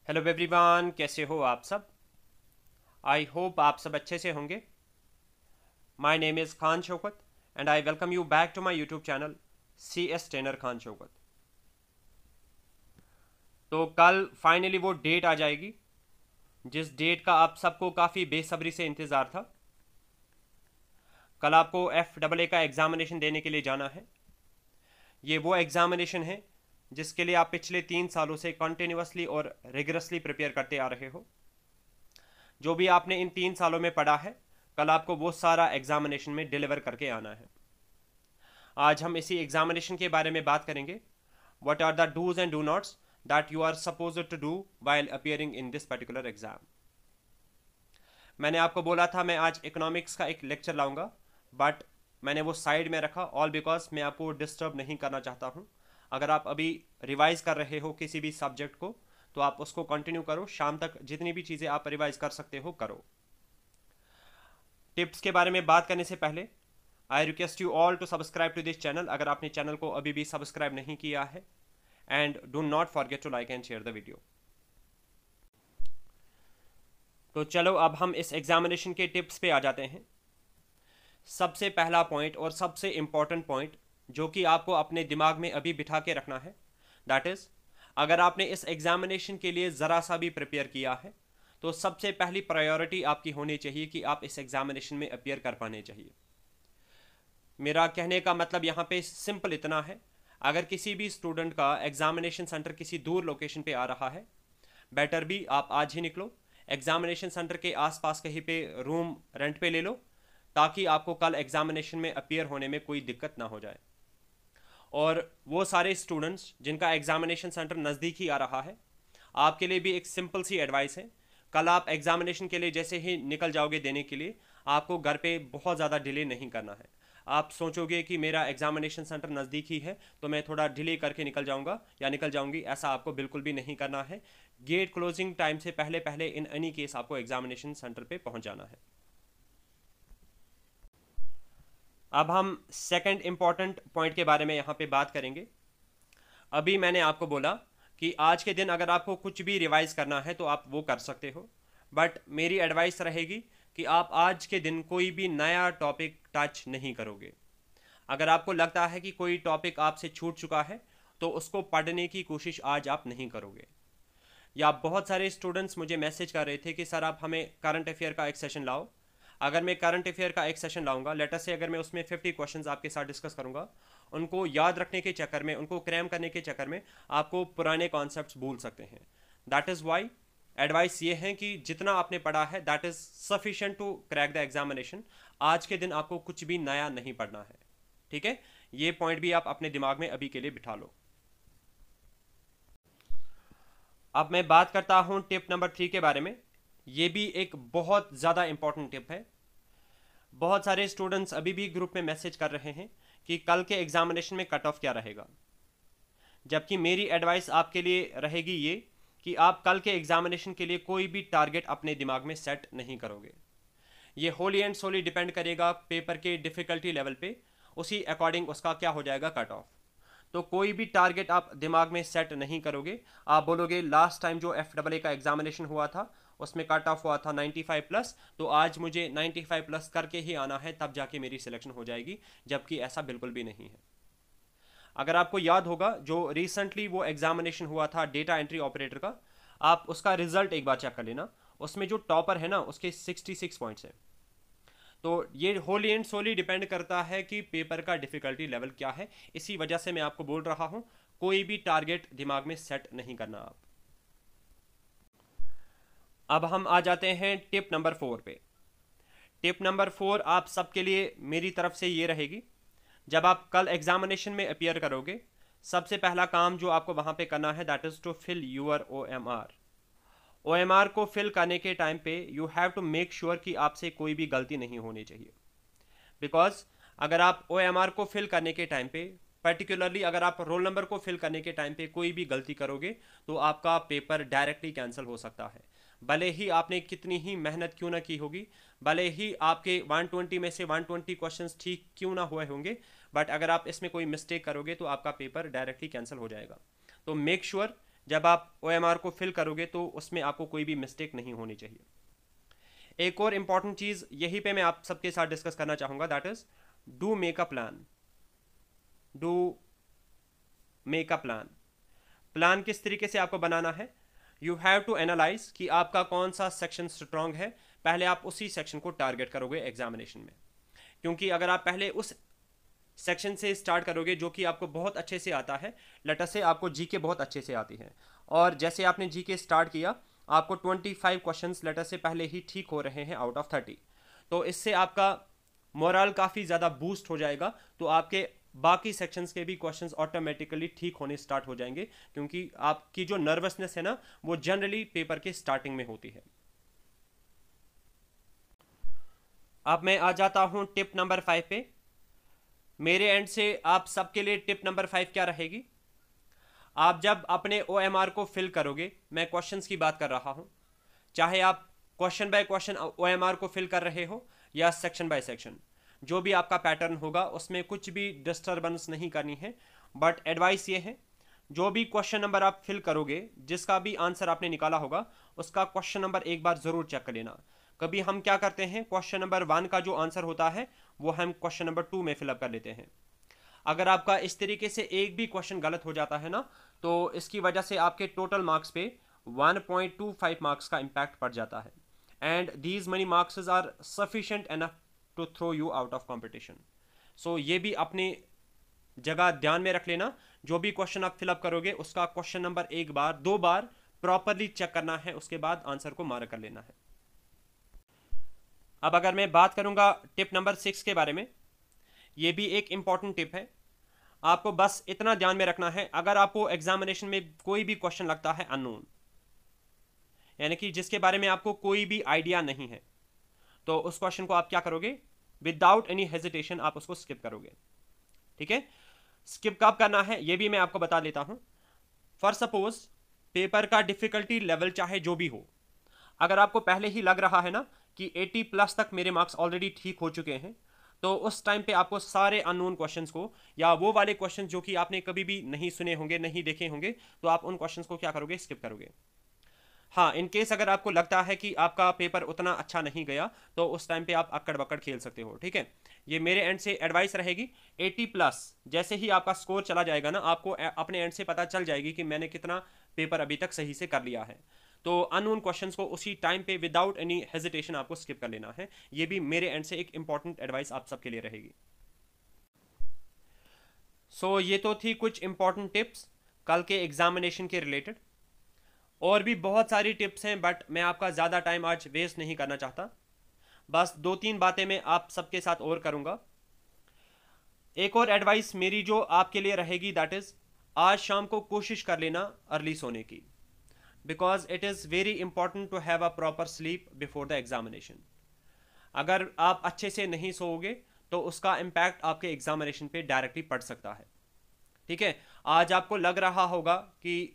Hello everyone, कैसे हो आप सब। आई होप आप सब अच्छे से होंगे। My name is Khan Shaukat and I welcome you back to my YouTube channel C S trainer Khan Shaukat. तो कल फाइनली वो डेट आ जाएगी जिस डेट का आप सबको काफ़ी बेसब्री से इंतज़ार था। कल आपको FAA का एग्ज़ामिनेशन देने के लिए जाना है। ये वो एग्ज़ामिनेशन है जिसके लिए आप पिछले 3 सालों से कंटिन्यूसली और रिगरसली प्रिपेयर करते आ रहे हो। जो भी आपने इन 3 सालों में पढ़ा है, कल आपको वो सारा एग्जामिनेशन में डिलीवर करके आना है। आज हम इसी एग्जामिनेशन के बारे में बात करेंगे। What are the dos and do nots that you are suppose to do while appearing in this particular exam. मैंने आपको बोला था मैं आज इकोनॉमिक्स का एक लेक्चर लाऊंगा, बट मैंने वो साइड में रखा, ऑल बिकॉज मैं आपको डिस्टर्ब नहीं करना चाहता हूँ। अगर आप अभी रिवाइज कर रहे हो किसी भी सब्जेक्ट को तो आप उसको कंटिन्यू करो। शाम तक जितनी भी चीज़ें आप रिवाइज कर सकते हो करो। टिप्स के बारे में बात करने से पहले I request you all to subscribe to this channel अगर आपने चैनल को अभी भी सब्सक्राइब नहीं किया है, and do not forget to like and share the video. तो चलो अब हम इस एग्जामिनेशन के टिप्स पे आ जाते हैं। सबसे पहला पॉइंट और सबसे इंपॉर्टेंट पॉइंट जो कि आपको अपने दिमाग में अभी बिठा के रखना है, दैट इज़ अगर आपने इस एग्जामिनेशन के लिए ज़रा सा भी प्रिपेयर किया है तो सबसे पहली प्रायोरिटी आपकी होनी चाहिए कि आप इस एग्जामिनेशन में अपियर कर पाने चाहिए। मेरा कहने का मतलब यहाँ पे सिंपल इतना है, अगर किसी भी स्टूडेंट का एग्जामिनेशन सेंटर किसी दूर लोकेशन पे आ रहा है, बेटर भी आप आज ही निकलो, एग्जामिनेशन सेंटर के आसपास कहीं पे रूम रेंट पे ले लो, ताकि आपको कल एग्जामिनेशन में अपियर होने में कोई दिक्कत ना हो जाए। और वो सारे स्टूडेंट्स जिनका एग्जामिनेशन सेंटर नज़दीक ही आ रहा है, आपके लिए भी एक सिंपल सी एडवाइस है। कल आप एग्जामिनेशन के लिए जैसे ही निकल जाओगे देने के लिए, आपको घर पे बहुत ज़्यादा डिले नहीं करना है। आप सोचोगे कि मेरा एग्जामिनेशन सेंटर नज़दीक ही है तो मैं थोड़ा डिले करके निकल जाऊंगा या निकल जाऊंगी, ऐसा आपको बिल्कुल भी नहीं करना है। गेट क्लोजिंग टाइम से पहले पहले इन एनी केस आपको एग्जामिनेशन सेंटर पे पहुंच जाना है। अब हम सेकंड इंपॉर्टेंट पॉइंट के बारे में यहाँ पे बात करेंगे। अभी मैंने आपको बोला कि आज के दिन अगर आपको कुछ भी रिवाइज करना है तो आप वो कर सकते हो, बट मेरी एडवाइस रहेगी कि आप आज के दिन कोई भी नया टॉपिक टच नहीं करोगे। अगर आपको लगता है कि कोई टॉपिक आपसे छूट चुका है तो उसको पढ़ने की कोशिश आज आप नहीं करोगे। या बहुत सारे स्टूडेंट्स मुझे मैसेज कर रहे थे कि सर आप हमें करंट अफेयर का एक सेशन लाओ। अगर मैं करंट अफेयर का एक सेशन लाऊंगा, लेटर से अगर मैं उसमें 50 क्वेश्चंस आपके साथ डिस्कस करूंगा, उनको याद रखने के चक्कर में, उनको क्रैम करने के चक्कर में आपको पुराने कॉन्सेप्ट्स भूल सकते हैं। दैट इज़ वाई एडवाइस ये है कि जितना आपने पढ़ा है that is sufficient to crack the examination. आज के दिन आपको कुछ भी नया नहीं पढ़ना है, ठीक है। ये पॉइंट भी आप अपने दिमाग में अभी के लिए बिठा लो। अब मैं बात करता हूं टिप नंबर 3 के बारे में। ये भी एक बहुत ज़्यादा इंपॉर्टेंट टिप है। बहुत सारे स्टूडेंट्स अभी भी ग्रुप में मैसेज कर रहे हैं कि कल के एग्जामिनेशन में कट ऑफ क्या रहेगा, जबकि मेरी एडवाइस आपके लिए रहेगी ये कि आप कल के एग्जामिनेशन के लिए कोई भी टारगेट अपने दिमाग में सेट नहीं करोगे। ये होली एंड सोली डिपेंड करेगा पेपर के डिफ़िकल्टी लेवल पे, उसी अकॉर्डिंग उसका क्या हो जाएगा कट ऑफ। तो कोई भी टारगेट आप दिमाग में सेट नहीं करोगे। आप बोलोगे लास्ट टाइम जो FAA का एग्जामिनेशन हुआ था उसमें कट ऑफ हुआ था 95 प्लस, तो आज मुझे 95 प्लस करके ही आना है तब जाके मेरी सिलेक्शन हो जाएगी, जबकि ऐसा बिल्कुल भी नहीं है। अगर आपको याद होगा जो रिसेंटली वो एग्जामिनेशन हुआ था डेटा एंट्री ऑपरेटर का, आप उसका रिजल्ट एक बार चेक कर लेना। उसमें जो टॉपर है ना उसके 66 पॉइंट्स हैं। तो ये होली एंड सोली डिपेंड करता है कि पेपर का डिफ़िकल्टी लेवल क्या है। इसी वजह से मैं आपको बोल रहा हूँ कोई भी टारगेट दिमाग में सेट नहीं करना आप। अब हम आ जाते हैं टिप नंबर 4 पे। टिप नंबर 4 आप सबके लिए मेरी तरफ से ये रहेगी, जब आप कल एग्जामिनेशन में अपियर करोगे, सबसे पहला काम जो आपको वहाँ पे करना है that is to fill your OMR को फिल करने के टाइम पे you have to make sure कि आपसे कोई भी गलती नहीं होनी चाहिए। बिकॉज अगर आप OMR को फिल करने के टाइम पे, पर्टिकुलरली अगर आप रोल नंबर को फिल करने के टाइम पे कोई भी गलती करोगे तो आपका पेपर डायरेक्टली कैंसिल हो सकता है। भले ही आपने कितनी ही मेहनत क्यों ना की होगी, भले ही आपके 120 में से 120 क्वेश्चंस ठीक क्यों ना हुए होंगे, बट अगर आप इसमें कोई मिस्टेक करोगे तो आपका पेपर डायरेक्टली कैंसिल हो जाएगा। तो मेक श्योर जब आप OMR को फिल करोगे तो उसमें आपको कोई भी मिस्टेक नहीं होनी चाहिए। एक और इम्पॉर्टेंट चीज़ यहीं पे मैं आप सबके साथ डिस्कस करना चाहूँगा, that is do make a plan. Do make a plan. Plan किस तरीके से आपको बनाना है? यू हैव टू एनालाइज कि आपका कौन सा सेक्शन स्ट्रांग है, पहले आप उसी सेक्शन को टारगेट करोगे एग्जामिनेशन में। क्योंकि अगर आप पहले उस सेक्शन से स्टार्ट करोगे जो कि आपको बहुत अच्छे से आता है, लेटर से आपको जीके बहुत अच्छे से आती है, और जैसे आपने जीके स्टार्ट किया आपको 25 क्वेश्चंस लेटर से पहले ही ठीक हो रहे हैं आउट ऑफ 30, तो इससे आपका मोरल काफ़ी ज़्यादा बूस्ट हो जाएगा, तो आपके बाकी सेक्शंस के भी क्वेश्चंस ऑटोमेटिकली ठीक होने स्टार्ट हो जाएंगे, क्योंकि आपकी जो नर्वसनेस है ना वो जनरली पेपर के स्टार्टिंग में होती है। अब मैं आ जाता हूं टिप नंबर 5 पे। मेरे एंड से आप सबके लिए टिप नंबर 5 क्या रहेगी? आप जब अपने OMR को फिल करोगे, मैं क्वेश्चंस की बात कर रहा हूं, चाहे आप क्वेश्चन बाय क्वेश्चन OMR को फिल कर रहे हो या सेक्शन बाय सेक्शन, जो भी आपका पैटर्न होगा उसमें कुछ भी डिस्टर्बेंस नहीं करनी है। बट एडवाइस ये है, जो भी क्वेश्चन नंबर आप फिल करोगे, जिसका भी आंसर आपने निकाला होगा, उसका क्वेश्चन नंबर एक बार ज़रूर चेक कर लेना। कभी हम क्या करते हैं, क्वेश्चन नंबर 1 का जो आंसर होता है वो हम क्वेश्चन नंबर 2 में फिलअप कर लेते हैं। अगर आपका इस तरीके से एक भी क्वेश्चन गलत हो जाता है ना, तो इसकी वजह से आपके टोटल मार्क्स पे 1.25 मार्क्स का इम्पैक्ट पड़ जाता है, and these many marks are sufficient enough to throw you out of competition. So ये भी अपनी जगह ध्यान में रख लेना, जो भी क्वेश्चन आप फिलअप करोगे उसका क्वेश्चन नंबर एक बार 2 बार प्रॉपरली चेक करना है, उसके बाद आंसर को मार्क कर लेना है। अब अगर मैं बात करूंगा टिप नंबर 6 के बारे में, ये भी एक इंपॉर्टेंट टिप है। आपको बस इतना ध्यान में रखना है, अगर आपको एग्जामिनेशन में कोई भी क्वेश्चन लगता है अननोन, यानी कि जिसके बारे में आपको कोई भी आइडिया नहीं है, तो उस क्वेश्चन को आप क्या करोगे? विदाउट एनी हेजिटेशन आप उसको स्किप करोगे। ठीक है, स्किप कब करना है ये भी मैं आपको बता देता हूं। फॉर सपोज पेपर का डिफिकल्टी लेवल चाहे जो भी हो, अगर आपको पहले ही लग रहा है ना कि 80 प्लस तक मेरे मार्क्स ऑलरेडी ठीक हो चुके हैं, तो उस टाइम पे आपको सारे अननोन क्वेश्चंस को, या वो वाले क्वेश्चंस जो कि आपने कभी भी नहीं सुने होंगे, नहीं देखे होंगे, तो आप उन क्वेश्चंस को क्या करोगे? स्किप करोगे। हाँ, इन केस अगर आपको लगता है कि आपका पेपर उतना अच्छा नहीं गया, तो उस टाइम पे आप अक्कड़ बक्कड़ खेल सकते हो। ठीक है, ये मेरे एंड से एडवाइस रहेगी। 80 प्लस जैसे ही आपका स्कोर चला जाएगा ना, आपको अपने एंड से पता चल जाएगी कि मैंने कितना पेपर अभी तक सही से कर लिया है, तो अननोन क्वेश्चंस को उसी टाइम पे विदाउट एनी हेजिटेशन आपको स्किप कर लेना है। ये भी मेरे एंड से एक इंपॉर्टेंट एडवाइस आप सबके लिए रहेगी। सो ये तो थी कुछ इंपॉर्टेंट टिप्स कल के एग्जामिनेशन के रिलेटेड। और भी बहुत सारी टिप्स हैं, बट मैं आपका ज़्यादा टाइम आज वेस्ट नहीं करना चाहता। बस 2-3 बातें मैं आप सबके साथ और करूँगा। एक और एडवाइस मेरी जो आपके लिए रहेगी, दैट इज़ आज शाम को कोशिश कर लेना अर्ली सोने की, because it is very important to have a proper sleep before the examination. अगर आप अच्छे से नहीं सोओगे तो उसका इम्पैक्ट आपके एग्जामिनेशन पे डायरेक्टली पड़ सकता है। ठीक है, आज आपको लग रहा होगा कि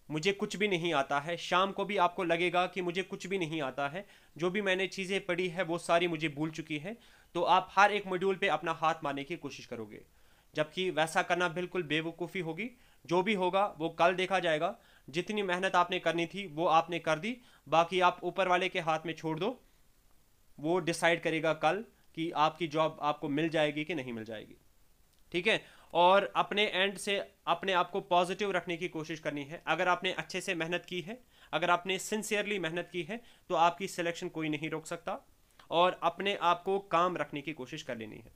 मुझे कुछ भी नहीं आता है, शाम को भी आपको लगेगा कि मुझे कुछ भी नहीं आता है, जो भी मैंने चीज़ें पढ़ी है वो सारी मुझे भूल चुकी है, तो आप हर एक मॉड्यूल पे अपना हाथ मारने की कोशिश करोगे, जबकि वैसा करना बिल्कुल बेवकूफ़ी होगी। जो भी होगा वो कल देखा जाएगा। जितनी मेहनत आपने करनी थी वो आपने कर दी, बाकी आप ऊपर वाले के हाथ में छोड़ दो, वो डिसाइड करेगा कल कि आपकी जॉब आपको मिल जाएगी कि नहीं मिल जाएगी। ठीक है, और अपने एंड से अपने आप को पॉजिटिव रखने की कोशिश करनी है। अगर आपने अच्छे से मेहनत की है, अगर आपने सिंसियरली मेहनत की है, तो आपकी सिलेक्शन कोई नहीं रोक सकता, और अपने आप को काम रखने की कोशिश कर लेनी है।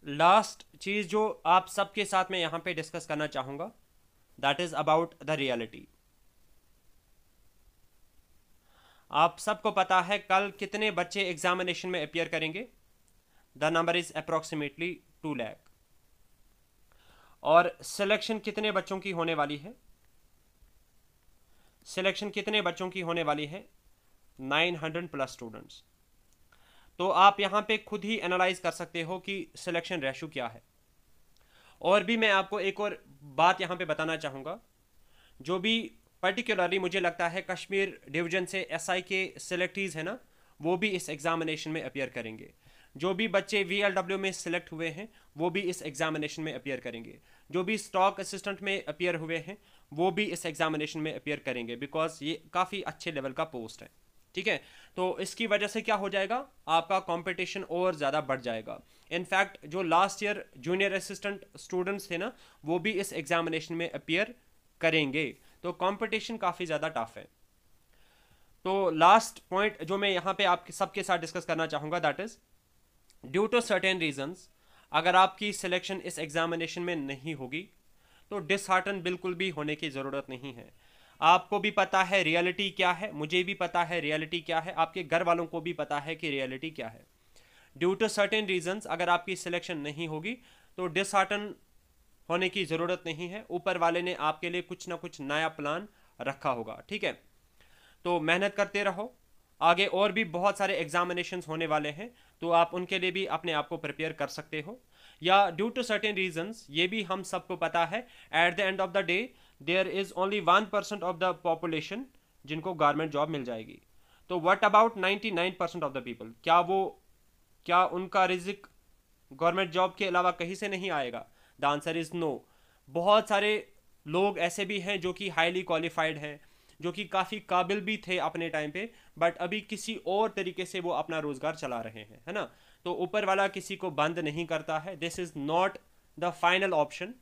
लास्ट चीज़ जो आप सबके साथ में यहाँ पे डिस्कस करना चाहूँगा, that is about the reality. आप सबको पता है कल कितने बच्चे एग्जामिनेशन में अपियर करेंगे? The number is approximately 2 lakh. और सिलेक्शन कितने बच्चों की होने वाली है? सिलेक्शन कितने बच्चों की होने वाली है? 900 प्लस स्टूडेंट्स। तो आप यहाँ पे खुद ही एनालाइज कर सकते हो कि सिलेक्शन रेशो क्या है। और भी मैं आपको एक और बात यहाँ पे बताना चाहूँगा, जो भी पर्टिकुलरली मुझे लगता है कश्मीर डिवीजन से SI के सिलेक्टीज़ है ना, वो भी इस एग्जामिनेशन में अपियर करेंगे। जो भी बच्चे VLW में सिलेक्ट हुए हैं वो भी इस एग्जामिनेशन में अपीयर करेंगे, जो भी स्टॉक असिस्टेंट में अपीयर हुए हैं वो भी इस एग्जामिनेशन में अपीयर करेंगे, बिकॉज ये काफ़ी अच्छे लेवल का पोस्ट है। ठीक है, तो इसकी वजह से क्या हो जाएगा, आपका कंपटीशन और ज़्यादा बढ़ जाएगा। इनफैक्ट जो last year junior assistant students थे ना, वो भी इस एग्जामिनेशन में अपीयर करेंगे, तो कंपटीशन काफ़ी ज़्यादा टफ है। तो लास्ट पॉइंट जो मैं यहाँ पे आपके सबके साथ डिस्कस करना चाहूँगा, that is due to certain reasons अगर आपकी सिलेक्शन इस एग्जामिनेशन में नहीं होगी तो डिसहार्टन बिल्कुल भी होने की ज़रूरत नहीं है। आपको भी पता है रियलिटी क्या है, मुझे भी पता है रियलिटी क्या है, आपके घर वालों को भी पता है कि रियलिटी क्या है। ड्यू टू सर्टेन रीजंस अगर आपकी सिलेक्शन नहीं होगी तो डिसहार्टन होने की ज़रूरत नहीं है, ऊपर वाले ने आपके लिए कुछ ना कुछ नया प्लान रखा होगा। ठीक है, तो मेहनत करते रहो, आगे और भी बहुत सारे एग्जामिनेशंस होने वाले हैं, तो आप उनके लिए भी अपने आप को प्रिपेयर कर सकते हो। या ड्यू टू सर्टेन रीजंस, ये भी हम सबको पता है, at the end of the day there is only 1% of the population जिनको गवर्नमेंट जॉब मिल जाएगी। तो what about 99% of the people, क्या उनका रिजिक गवर्नमेंट जॉब के अलावा कहीं से नहीं आएगा? The answer is no. बहुत सारे लोग ऐसे भी हैं जो कि हाईली क्वालिफाइड हैं, जो कि काफ़ी काबिल भी थे अपने टाइम पे, बट अभी किसी और तरीके से वो अपना रोजगार चला रहे हैं, है ना। तो ऊपर वाला किसी को बंद नहीं करता है, this is not the final option.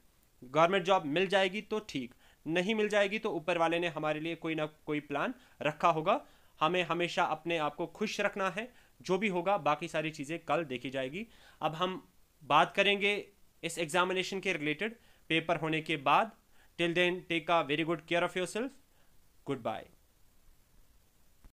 Government job मिल जाएगी तो ठीक, नहीं मिल जाएगी तो ऊपर वाले ने हमारे लिए कोई ना कोई प्लान रखा होगा। हमें हमेशा अपने आप को खुश रखना है, जो भी होगा बाकी सारी चीज़ें कल देखी जाएगी। अब हम बात करेंगे इस एग्जामिनेशन के रिलेटेड पेपर होने के बाद। Till then take a very good care of yourself. Good bye.